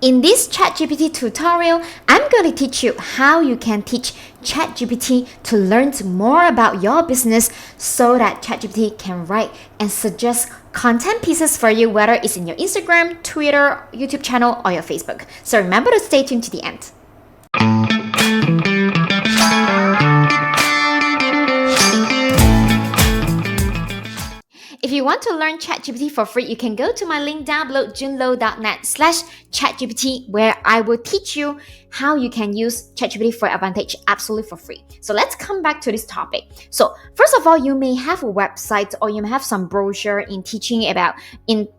In this ChatGPT tutorial, I'm going to teach you how you can teach ChatGPT to learn more about your business so that ChatGPT can write and suggest content pieces for you, whether it's in your Instagram, Twitter, YouTube channel, or your Facebook. So remember to stay tuned to the end. If you want to learn ChatGPT for free, you can go to my link down below, junlo.net/ChatGPT, where I will teach you how you can use ChatGPT for advantage absolutely for free. So let's come back to this topic. So first of all, you may have a website or you may have some brochure in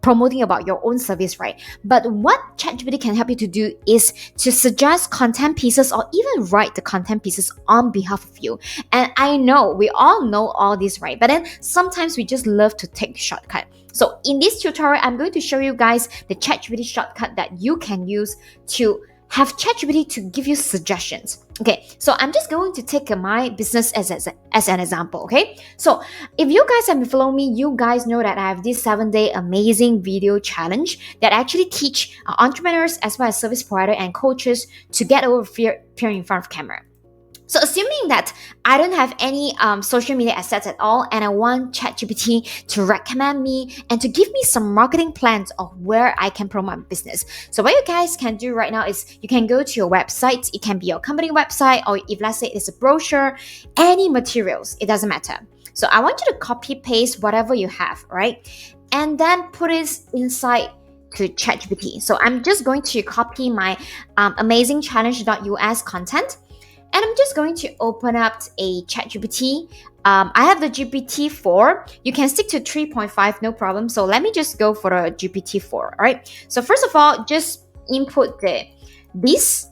promoting about your own service, right? But what ChatGPT can help you to do is to suggest content pieces or even write the content pieces on behalf of you. And I know we all know all this, right? But then sometimes we just love to take the shortcut. So in this tutorial, I'm going to show you guys the ChatGPT shortcut that you can use to have ChatGPT to give you suggestions. Okay, so I'm just going to take my business as an example, okay? So if you guys have been following me, you guys know that I have this 7-day amazing video challenge that I actually teach entrepreneurs as well as service provider and coaches to get over fear appearing in front of camera. So assuming that I don't have any social media assets at all and I want ChatGPT to recommend me and to give me some marketing plans of where I can promote my business. So what you guys can do right now is you can go to your website. It can be your company website, or if let's say it's a brochure, any materials, it doesn't matter. So I want you to copy paste whatever you have, right? And then put it inside to ChatGPT. So I'm just going to copy my amazingchallenge.us content. And I'm just going to open up a ChatGPT. I have the GPT-4. You can stick to 3.5, no problem. So let me just go for the GPT-4, all right? So first of all, just input this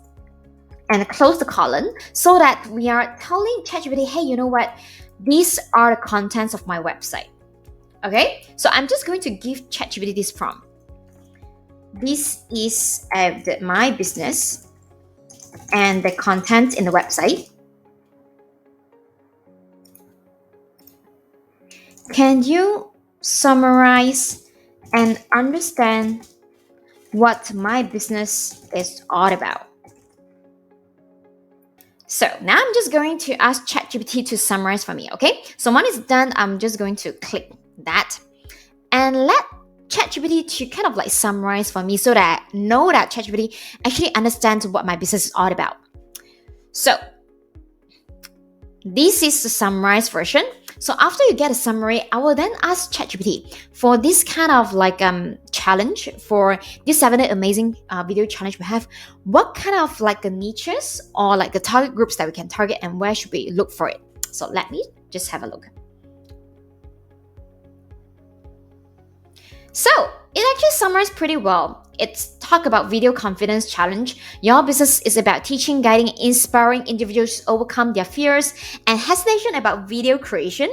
and close the column so that we are telling ChatGPT, hey, you know what? These are the contents of my website, okay? So I'm just going to give ChatGPT this prompt. This is my business and the content in the website. Can you summarize and understand what my business is all about? So now I'm just going to ask ChatGPT to summarize for me, okay? So when it's done, I'm just going to click that and let ChatGPT to kind of like summarize for me so that I know that ChatGPT actually understands what my business is all about. So this is the summarized version. So after you get a summary, I will then ask ChatGPT for this kind of like challenge for this 7-day amazing video challenge we have. What kind of like niches or like the target groups that we can target and where should we look for it? So let me just have a look. So it actually summarized pretty well. It's talk about video confidence challenge. Your business is about teaching, guiding, inspiring individuals to overcome their fears and hesitation about video creation,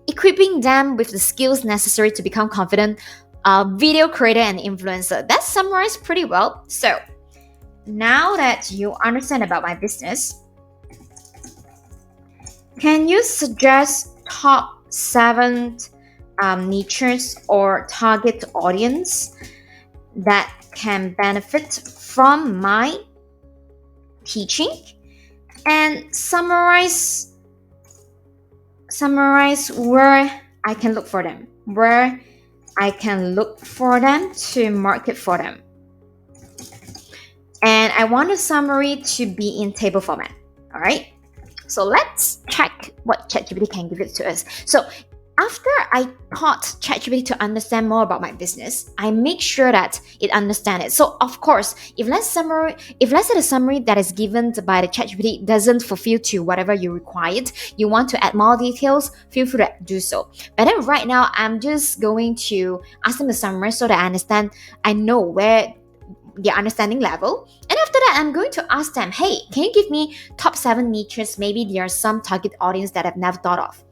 equipping them with the skills necessary to become confident video creator and influencer. That's summarized pretty well. So now that you understand about my business, can you suggest top 7 niches or target audience that can benefit from my teaching, and summarize where I can look for them, to market for them. And I want the summary to be in table format. All right, so let's check what ChatGPT can give it to us. So after I taught ChatGPT to understand more about my business, I make sure that it understands it. So of course, if let's say the summary that is given by the ChatGPT doesn't fulfill to whatever you required, you want to add more details, feel free to do so. But then right now, I'm just going to ask them the summary so that I know where their understanding level. And after that, I'm going to ask them, hey, can you give me top 7 niches? Maybe there are some target audience that I've never thought of.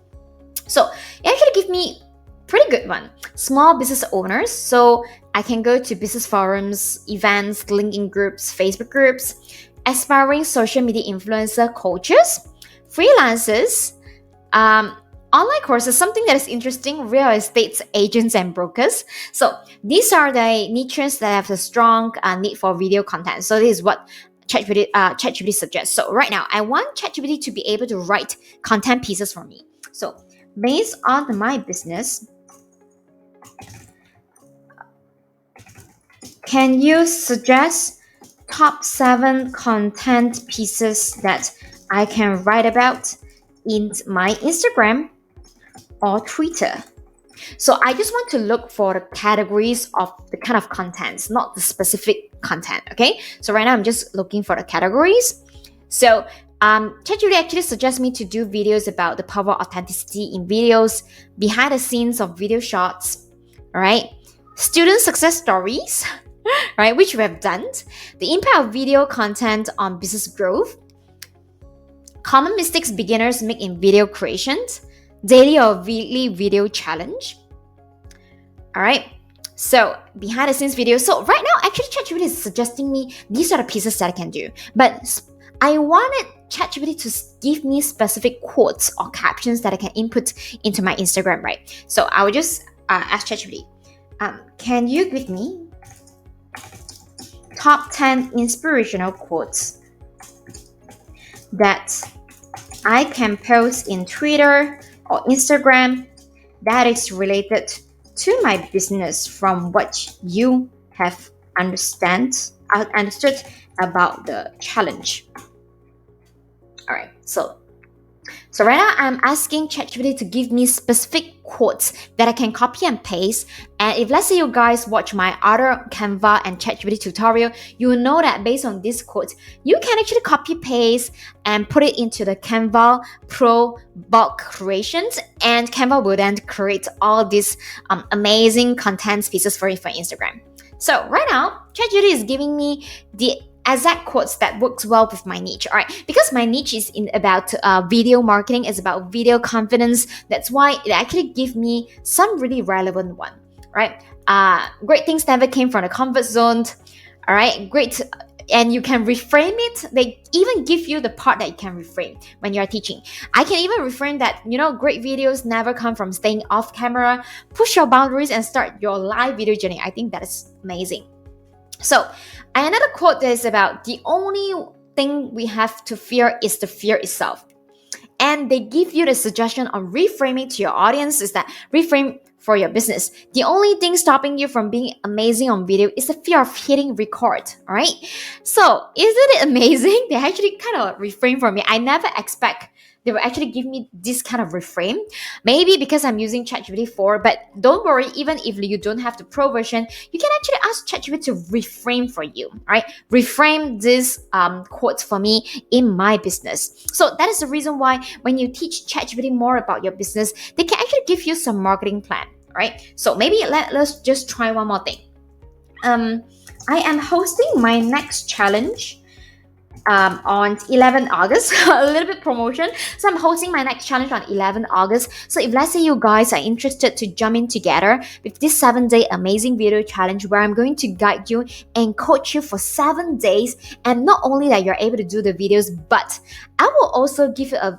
So it actually gives me pretty good one. Small business owners. So I can go to business forums, events, LinkedIn groups, Facebook groups, aspiring social media influencer coaches, freelancers, online courses, something that is interesting, real estate agents and brokers. So these are the niches that have a strong need for video content. So this is what ChatGPT suggests. So right now, I want ChatGPT to be able to write content pieces for me. So based on my business, can you suggest top 7 content pieces that I can write about in my Instagram or Twitter? So I just want to look for the categories of the kind of contents, not the specific content. Okay. So right now I'm just looking for the categories. So ChatGPT actually suggests me to do videos about the power of authenticity in videos, behind the scenes of video shots, all right? Student success stories, right? Which we have done. The impact of video content on business growth, common mistakes beginners make in video creations, daily or weekly video challenge. All right. So behind the scenes video. So right now, actually, ChatGPT is suggesting me these are the pieces that I can do. But I wanted ChatGPT to give me specific quotes or captions that I can input into my Instagram, right? So I will just ask ChatGPT, can you give me top 10 inspirational quotes that I can post in Twitter or Instagram that is related to my business from what you have understood about the challenge. All right, so right now I'm asking ChatGPT to give me specific quotes that I can copy and paste. And if let's say you guys watch my other Canva and ChatGPT tutorial, you will know that based on these quotes, you can actually copy paste and put it into the Canva Pro bulk creations, and Canva will then create all these amazing content pieces for you for Instagram. So right now, ChatGPT is giving me the exact quotes that works well with my niche. All right, because my niche is about video marketing, is about video confidence. That's why it actually gives me some really relevant one. Right, great things never came from the comfort zone. All right, great. And you can reframe it. They even give you the part that you can reframe when you're teaching. I can even reframe that, great videos never come from staying off camera. Push your boundaries and start your live video journey. I think that is amazing. So another quote that is about the only thing we have to fear is the fear itself. And they give you the suggestion on reframing to your audience is that reframe for your business. The only thing stopping you from being amazing on video is the fear of hitting record, all right? So isn't it amazing? They actually kind of reframe for me. I never expect they will actually give me this kind of reframe. Maybe because I'm using ChatGPT 4, but don't worry, even if you don't have the pro version, you can actually ask ChatGPT to reframe for you, right? Reframe this quotes for me in my business. So that is the reason why when you teach ChatGPT more about your business, they can actually give you some marketing plan, right? So maybe let's just try one more thing. I am hosting my next challenge on 11 August, a little bit promotion. So I'm hosting my next challenge on 11 August. So if let's say you guys are interested to jump in together with this 7-day amazing video challenge where I'm going to guide you and coach you for 7 days. And not only that you're able to do the videos, but I will also give you a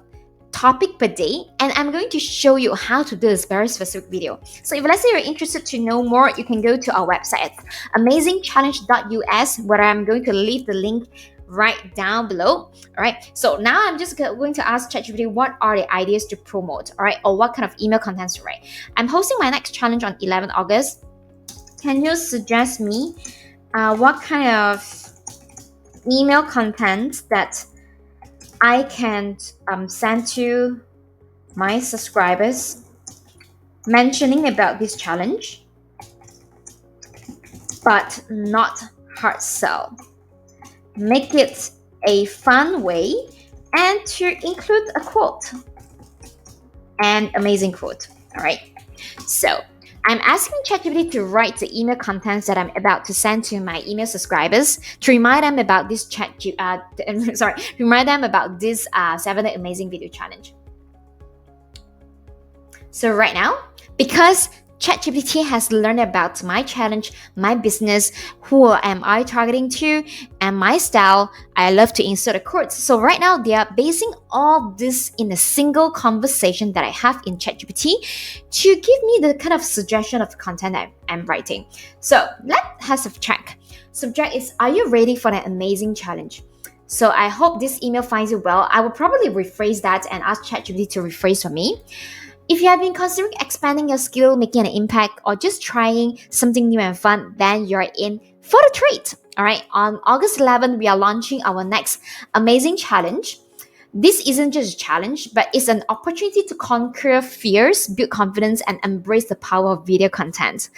topic per day, and I'm going to show you how to do this very specific video. So if let's say you're interested to know more, you can go to our website at amazingchallenge.us, where I'm going to leave the link right down below. All right, so now I'm just going to ask ChatGPT what are the ideas to promote, all right, or what kind of email contents to write. I'm hosting my next challenge on 11 August. Can you suggest me what kind of email content that I can send to my subscribers mentioning about this challenge, but not hard sell? Make it a fun way and to include a quote, an amazing quote. All right. So I'm asking ChatGPT to write the email contents that I'm about to send to my email subscribers to remind them about this remind them about this 7-day amazing video challenge. So right now, because ChatGPT has learned about my challenge, my business, who am I targeting to, and my style. I love to insert a quote. So right now, they are basing all this in a single conversation that I have in ChatGPT to give me the kind of suggestion of content I'm writing. So let's have a check. Subject is, are you ready for an amazing challenge? So I hope this email finds you well. I will probably rephrase that and ask ChatGPT to rephrase for me. If you have been considering expanding your skill, making an impact, or just trying something new and fun, then you're in for the treat. All right, on August 11th, we are launching our next amazing challenge. This isn't just a challenge, but it's an opportunity to conquer fears, build confidence, and embrace the power of video content.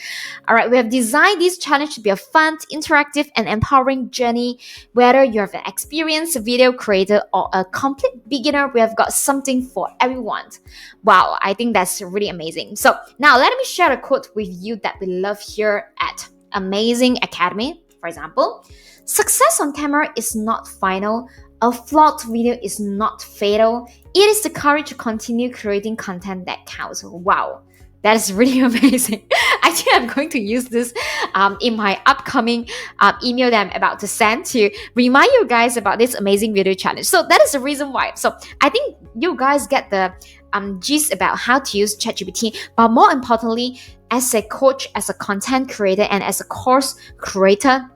All right, we have designed this challenge to be a fun, interactive, and empowering journey. Whether you're an experienced video creator or a complete beginner, we have got something for everyone. Wow, I think that's really amazing. So now let me share a quote with you that we love here at Amazing Academy. For example, success on camera is not final. A flawed video is not fatal. It is the courage to continue creating content that counts. Wow, that is really amazing. I think I'm going to use this in my upcoming email that I'm about to send to remind you guys about this amazing video challenge. So that is the reason why. So I think you guys get the gist about how to use ChatGPT, but more importantly, as a coach, as a content creator, and as a course creator,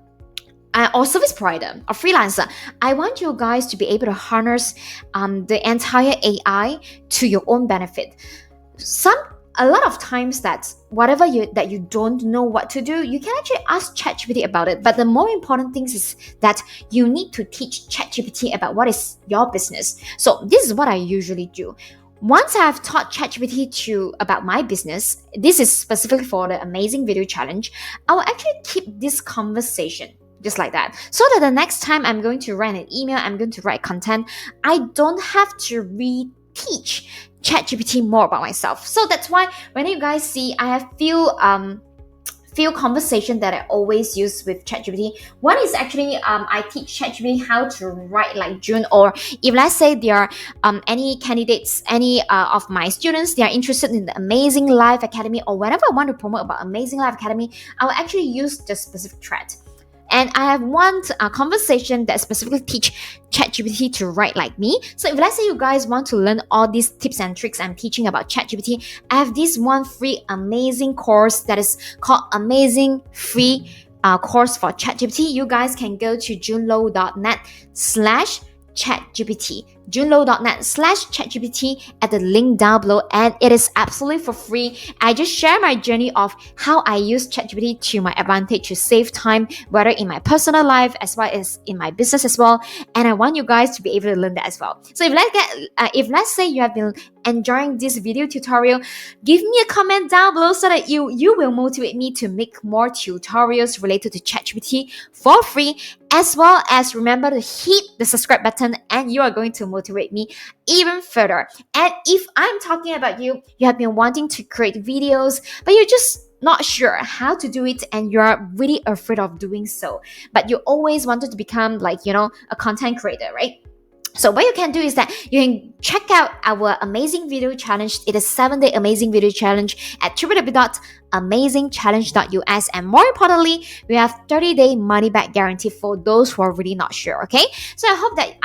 or service provider or freelancer, I want you guys to be able to harness the entire AI to your own benefit. A lot of times that whatever that you don't know what to do, you can actually ask ChatGPT about it. But the more important thing is that you need to teach ChatGPT about what is your business. So this is what I usually do. Once I've taught ChatGPT about my business, this is specifically for the amazing video challenge, I will actually keep this conversation just like that, so that the next time I'm going to write an email, I'm going to write content, I don't have to reteach ChatGPT more about myself. So that's why when you guys see, I have few conversation that I always use with ChatGPT. One is actually I teach ChatGPT how to write like June, or if let's say there are any candidates, any of my students, they are interested in the Amazing Life Academy, or whenever I want to promote about Amazing Life Academy, I will actually use the specific thread. And I have one conversation that specifically teach ChatGPT to write like me. So if let's say you guys want to learn all these tips and tricks I'm teaching about ChatGPT, I have this one free amazing course that is called Amazing Free Course for ChatGPT. You guys can go to junlo.net/ChatGPT, junlo.net/ChatGPT at the link down below, and it is absolutely for free. I just share my journey of how I use ChatGPT to my advantage to save time, whether in my personal life as well as in my business as well. And I want you guys to be able to learn that as well. So if let's say you have been enjoying this video tutorial, give me a comment down below so that you will motivate me to make more tutorials related to ChatGPT for free, as well as remember to hit the subscribe button, and you are going to motivate me even further. And if I'm talking about you have been wanting to create videos, but you're just not sure how to do it, and you're really afraid of doing so, but you always wanted to become a content creator, right? So what you can do is that you can check out our amazing video challenge. It is 7-day amazing video challenge at www.amazingchallenge.us. And more importantly, we have 30-day money back guarantee for those who are really not sure. Okay. So I hope that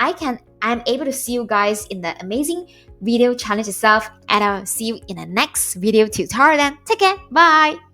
I'm able to see you guys in the amazing video challenge itself. And I'll see you in the next video tutorial then. Take care. Bye.